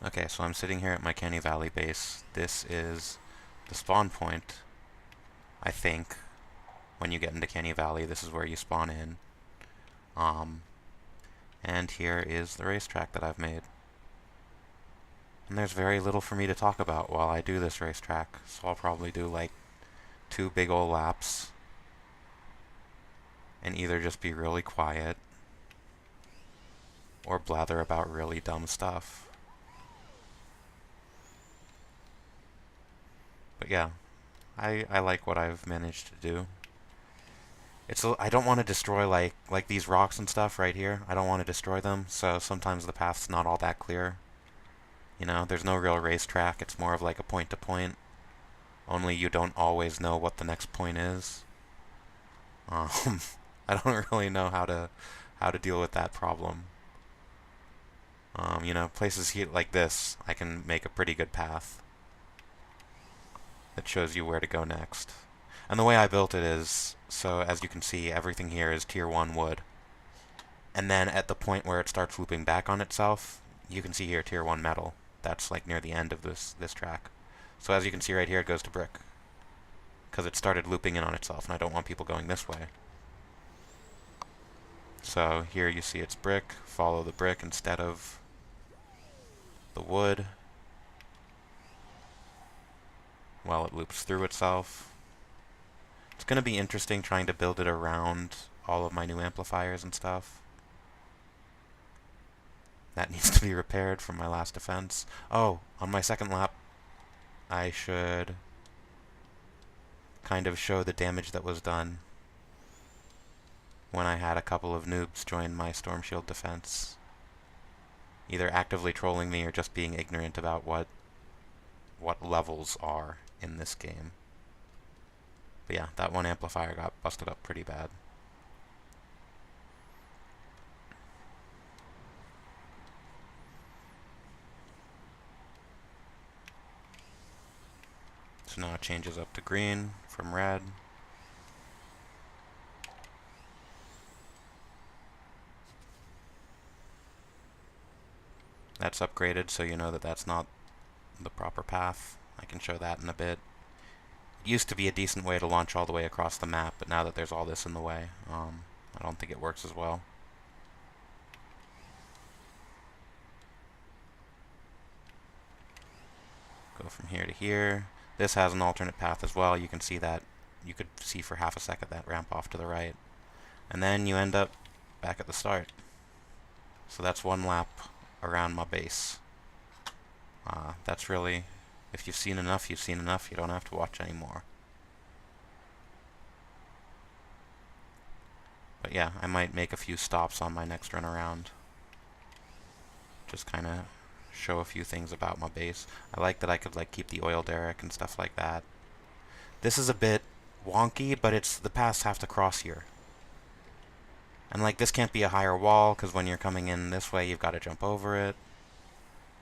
Okay, so I'm sitting here at my Canney Valley base. This is the spawn point, I think. When you get into Canney Valley, this is where you spawn in. Um, and here is the racetrack that I've made. And there's very little for me to talk about while I do this racetrack, so I'll probably do like 2 big ol' laps and either just be really quiet or blather about really dumb stuff. But yeah, I like what I've managed to do. I don't want to destroy like these rocks and stuff right here. I don't want to destroy them, so sometimes the path's not all that clear. You know, there's no real racetrack. It's more of like a point to point. Only you don't always know what the next point is. Um, I don't really know how to deal with that problem. You know, places here like this, I can make a pretty good path that shows you where to go next. And the way I built it is, so as you can see, everything here is tier 1 wood. And then at the point where it starts looping back on itself, you can see here tier 1 metal. That's like near the end of this track. So as you can see right here, it goes to brick. Because it started looping in on itself, and I don't want people going this way. So here you see it's brick, follow the brick instead of the wood while it loops through itself. It's going to be interesting trying to build it around all of my new amplifiers and stuff. That needs to be repaired from my last defense. Oh, on my second lap, I should kind of show the damage that was done when I had a couple of noobs join my Storm Shield defense. Either actively trolling me or just being ignorant about what levels are in this game. But yeah, that one amplifier got busted up pretty bad. So now it changes up to green from red. That's upgraded, so you know that that's not the proper path. I can show that in a bit. It used to be a decent way to launch all the way across the map, but now that there's all this in the way, I don't think it works as well. Go from here to here. This has an alternate path as well. You can see that. You could see for half a second that ramp off to the right. And then you end up back at the start. So that's 1 lap around my base. That's really, if you've seen enough, you've seen enough. You don't have to watch anymore. But yeah, I might make a few stops on my next run around. Just kind of show a few things about my base. I like that I could like keep the oil derrick and stuff like that. This is a bit wonky, but the paths have to cross here. And like this can't be a higher wall, because when you're coming in this way, you've got to jump over it.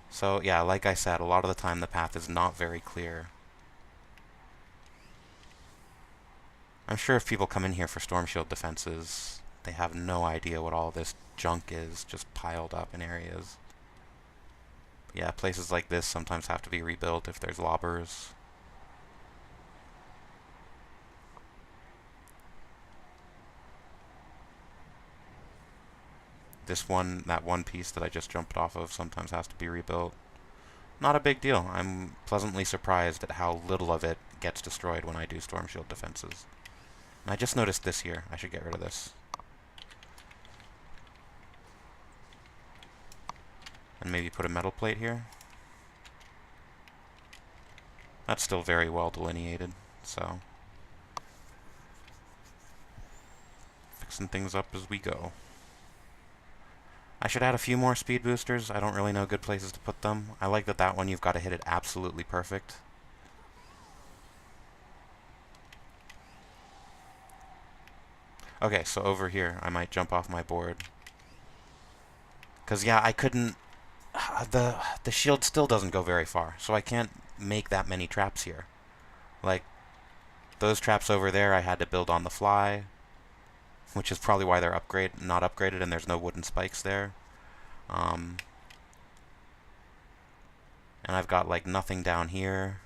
So yeah, like I said, a lot of the time the path is not very clear. I'm sure if people come in here for Storm Shield defenses, they have no idea what all this junk is just piled up in areas. But yeah, places like this sometimes have to be rebuilt if there's lobbers. That one piece that I just jumped off of sometimes has to be rebuilt. Not a big deal. I'm pleasantly surprised at how little of it gets destroyed when I do Storm Shield defenses. And I just noticed this here. I should get rid of this. And maybe put a metal plate here. That's still very well delineated, so fixing things up as we go. I should add a few more speed boosters. I don't really know good places to put them. I like that one you've got to hit it absolutely perfect. Okay, so over here, I might jump off my board. Because, yeah, I couldn't... The shield still doesn't go very far, so I can't make that many traps here. Like, those traps over there I had to build on the fly, which is probably why they're not upgraded and there's no wooden spikes there. And I've got like nothing down here.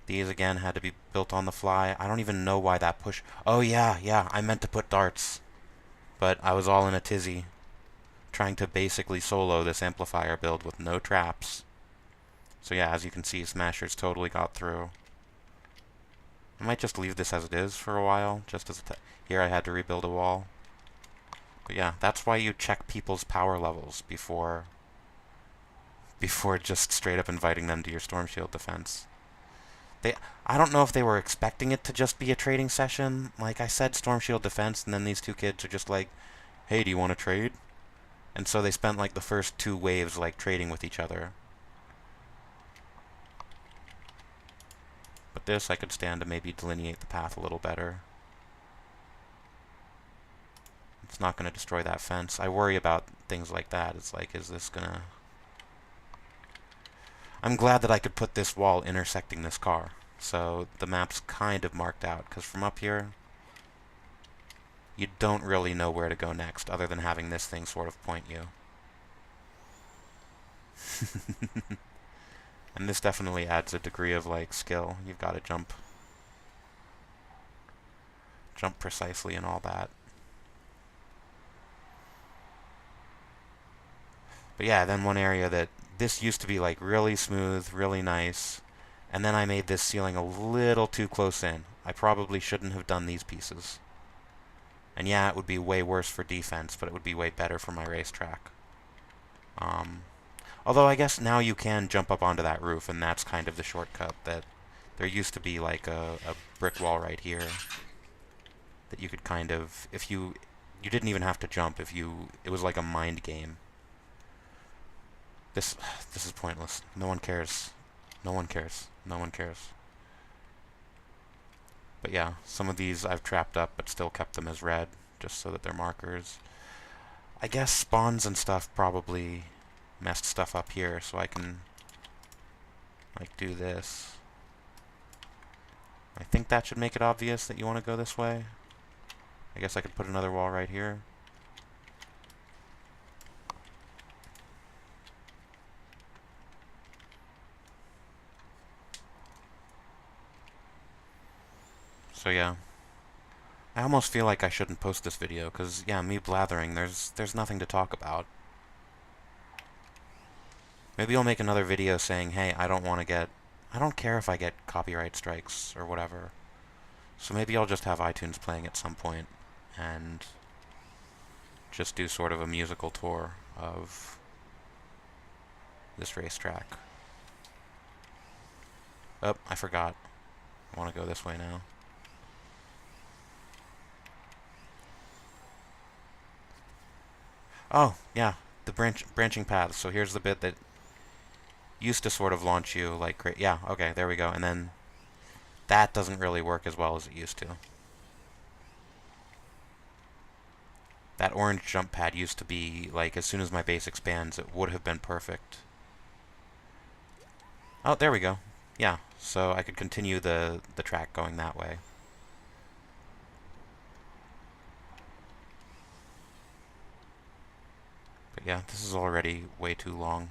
These again had to be built on the fly. I don't even know why that push... Oh yeah, I meant to put darts. But I was all in a tizzy, trying to basically solo this amplifier build with no traps. So yeah, as you can see, Smashers totally got through. I might just leave this as it is for a while, just as here I had to rebuild a wall. But yeah, that's why you check people's power levels before just straight up inviting them to your Storm Shield defense. I don't know if they were expecting it to just be a trading session. Like I said, Storm Shield defense, and then these two kids are just like, hey, do you want to trade? And so they spent like the first 2 waves like trading with each other. But this I could stand to maybe delineate the path a little better. It's not going to destroy that fence. I worry about things like that. It's like, is this going to... I'm glad that I could put this wall intersecting this car. So the map's kind of marked out, because from up here, you don't really know where to go next, other than having this thing sort of point you. And this definitely adds a degree of, like, skill. You've got to jump precisely and all that. But yeah, then one area that this used to be, like, really smooth, really nice, and then I made this ceiling a little too close in. I probably shouldn't have done these pieces. And yeah, it would be way worse for defense, but it would be way better for my racetrack. Although I guess now you can jump up onto that roof, and that's kind of the shortcut. That there used to be like a brick wall right here that you could kind of, if you didn't even have to jump. It was like a mind game. This is pointless. No one cares. No one cares. No one cares. But yeah, some of these I've trapped up, but still kept them as red, just so that they're markers. I guess spawns and stuff probably messed stuff up here, so I can like do this. I think that should make it obvious that you want to go this way. I guess I could put another wall right here. So yeah, I almost feel like I shouldn't post this video, because yeah, me blathering, there's nothing to talk about. Maybe I'll make another video saying, hey, I don't care if I get copyright strikes or whatever. So maybe I'll just have iTunes playing at some point and just do sort of a musical tour of this racetrack. Oh, I forgot. I want to go this way now. Oh, yeah, the branching paths. So here's the bit that used to sort of launch you like great. Yeah, okay, there we go. And then that doesn't really work as well as it used to. That orange jump pad used to be like, as soon as my base expands, it would have been perfect. Oh, there we go. Yeah, so I could continue the track going that way. But yeah, this is already way too long.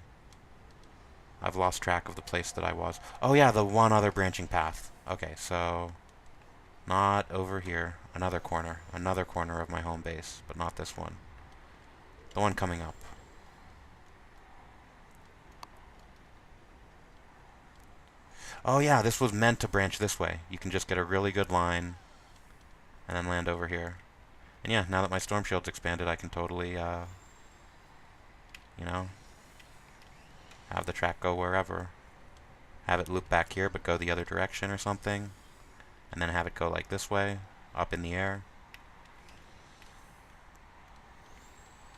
I've lost track of the place that I was. Oh yeah, the one other branching path. Okay, so not over here. Another corner of my home base, but not this one. The one coming up. Oh yeah, this was meant to branch this way. You can just get a really good line and then land over here. And yeah, now that my storm shield's expanded, I can totally, you know, have the track go wherever. Have it loop back here, but go the other direction or something. And then have it go like this way, up in the air.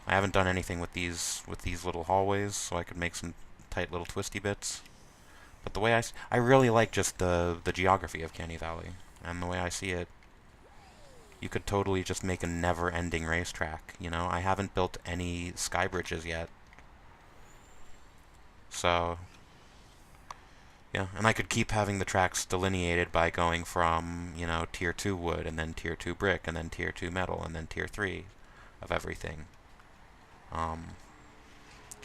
I haven't done anything with these little hallways, so I could make some tight little twisty bits. But the way I really like just the geography of Canney Valley, and the way I see it, you could totally just make a never-ending racetrack. You know, I haven't built any sky bridges yet. So, yeah, and I could keep having the tracks delineated by going from, you know, tier 2 wood, and then tier 2 brick, and then tier 2 metal, and then tier 3 of everything.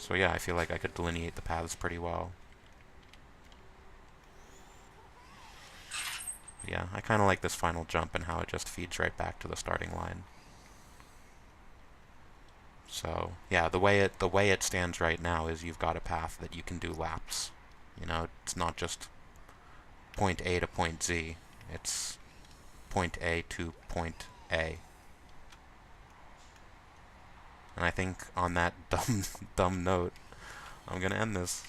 So yeah, I feel like I could delineate the paths pretty well. Yeah, I kind of like this final jump and how it just feeds right back to the starting line. So yeah, the way it stands right now is you've got a path that you can do laps. You know, it's not just point A to point Z. It's point A to point A. And I think on that dumb note, I'm gonna end this.